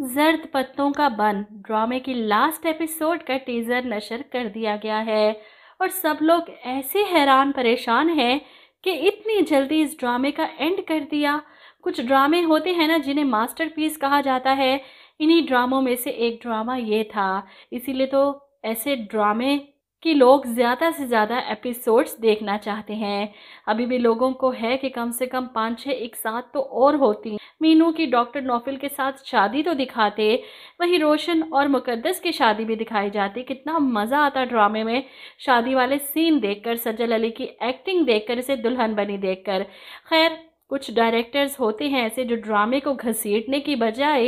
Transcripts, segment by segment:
जर्द पत्तों का बन ड्रामे की लास्ट एपिसोड का टीजर नशर कर दिया गया है और सब लोग ऐसे हैरान परेशान हैं कि इतनी जल्दी इस ड्रामे का एंड कर दिया। कुछ ड्रामे होते हैं ना जिन्हें मास्टरपीस कहा जाता है, इन्हीं ड्रामों में से एक ड्रामा ये था। इसीलिए तो ऐसे ड्रामे कि लोग ज़्यादा से ज़्यादा एपिसोड्स देखना चाहते हैं। अभी भी लोगों को है कि कम से कम 5-6 एक साथ तो और होती। मीनू की डॉक्टर नौफिल के साथ शादी तो दिखाते, वहीं रोशन और मुकद्दस की शादी भी दिखाई जाती। कितना मज़ा आता ड्रामे में शादी वाले सीन देखकर, सज्जल अली की एक्टिंग देखकर, इसे दुल्हन बनी देखकर। खैर, कुछ डायरेक्टर्स होते हैं ऐसे जो ड्रामे को घसीटने की बजाय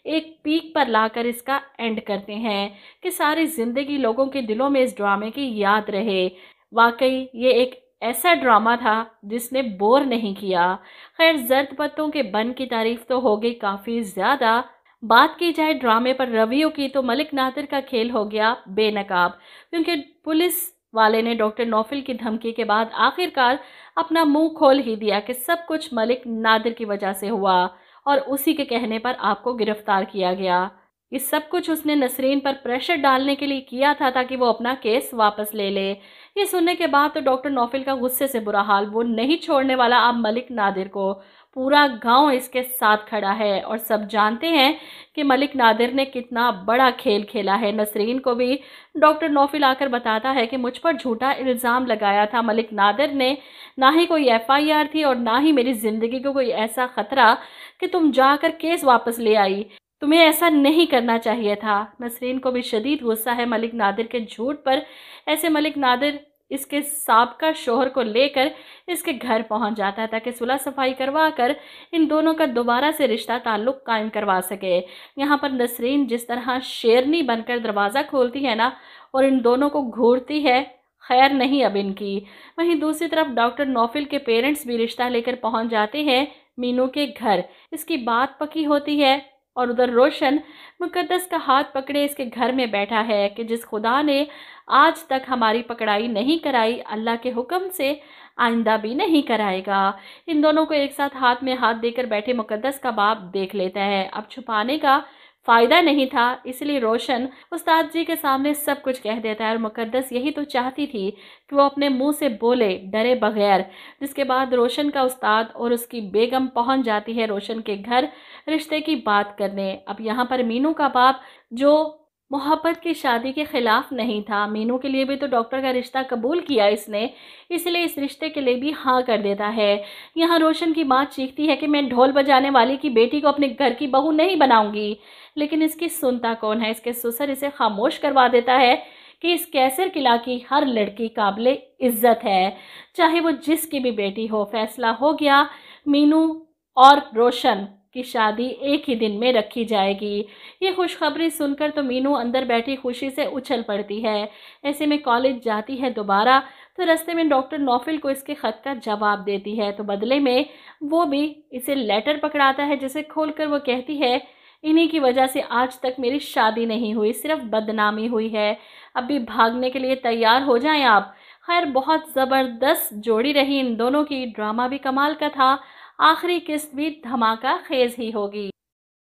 एक पीक पर लाकर इसका एंड करते हैं कि सारी ज़िंदगी लोगों के दिलों में इस ड्रामे की याद रहे। वाकई ये एक ऐसा ड्रामा था जिसने बोर नहीं किया। खैर, जर्द पत्तों के बन की तारीफ तो हो गई काफ़ी ज़्यादा। बात की जाए ड्रामे पर रवैयों की तो मलिक नादिर का खेल हो गया बेनकाब, क्योंकि पुलिस वाले ने डॉक्टर नौफिल की धमकी के बाद आखिरकार अपना मुंह खोल ही दिया कि सब कुछ मलिक नादिर की वजह से हुआ और उसी के कहने पर आपको गिरफ्तार किया गया। ये सब कुछ उसने नसरीन पर प्रेशर डालने के लिए किया था ताकि वो अपना केस वापस ले ले। ये सुनने के बाद तो डॉक्टर नौफिल का गुस्से से बुरा हाल, वो नहीं छोड़ने वाला अब मलिक नादिर को। पूरा गांव इसके साथ खड़ा है और सब जानते हैं कि मलिक नादिर ने कितना बड़ा खेल खेला है। नसरीन को भी डॉक्टर नौफिल आकर बताता है कि मुझ पर झूठा इल्ज़ाम लगाया था मलिक नादिर ने, ना ही कोई एफआईआर थी और ना ही मेरी ज़िंदगी को कोई ऐसा खतरा कि तुम जाकर केस वापस ले आई। तुम्हें ऐसा नहीं करना चाहिए था। नसरीन को भी शदीद गुस्सा है मलिक नादिर के झूठ पर। ऐसे मलिक नादिर इसके साबका शोहर को लेकर इसके घर पहुंच जाता है ताकि सुलह सफाई करवा कर इन दोनों का दोबारा से रिश्ता ताल्लुक कायम करवा सके। यहाँ पर नसरीन जिस तरह शेरनी बनकर दरवाज़ा खोलती है ना और इन दोनों को घूरती है, खैर नहीं अब इनकी। वहीं दूसरी तरफ डॉक्टर नौफिल के पेरेंट्स भी रिश्ता लेकर पहुंच जाते हैं मीनू के घर। इसकी बात पकी होती है और उधर रोशन मुकद्दस का हाथ पकड़े इसके घर में बैठा है कि जिस खुदा ने आज तक हमारी पकड़ाई नहीं कराई, अल्लाह के हुक्म से आइंदा भी नहीं कराएगा। इन दोनों को एक साथ हाथ में हाथ देकर बैठे मुकद्दस का बाप देख लेता है। अब छुपाने का फ़ायदा नहीं था, इसलिए रोशन उस्ताद जी के सामने सब कुछ कह देता है और मुकद्दस यही तो चाहती थी कि वो अपने मुंह से बोले डरे बगैर। जिसके बाद रोशन का उस्ताद और उसकी बेगम पहुंच जाती है रोशन के घर रिश्ते की बात करने। अब यहाँ पर मीनू का बाप जो मोहब्बत की शादी के खिलाफ नहीं था, मीनू के लिए भी तो डॉक्टर का रिश्ता कबूल किया इसने, इसलिए इस रिश्ते के लिए भी हाँ कर देता है। यहाँ रोशन की माँ चीखती है कि मैं ढोल बजाने वाली की बेटी को अपने घर की बहू नहीं बनाऊंगी, लेकिन इसकी सुनता कौन है। इसके ससुर इसे खामोश करवा देता है कि इस कैसर किला की हर लड़की काबिले इज्जत है, चाहे वो जिसकी भी बेटी हो। फैसला हो गया, मीनू और रोशन की शादी एक ही दिन में रखी जाएगी। ये खुशखबरी सुनकर तो मीनू अंदर बैठी खुशी से उछल पड़ती है। ऐसे में कॉलेज जाती है दोबारा तो रास्ते में डॉक्टर नौफिल को इसके ख़त का जवाब देती है, तो बदले में वो भी इसे लेटर पकड़ाता है जिसे खोलकर वो कहती है इन्हीं की वजह से आज तक मेरी शादी नहीं हुई, सिर्फ बदनामी हुई है। अब भी भागने के लिए तैयार हो जाएं आप। खैर, बहुत ज़बरदस्त जोड़ी रही इन दोनों की। ड्रामा भी कमाल का था, आखिरी किस्त भी धमाका खेज ही होगी।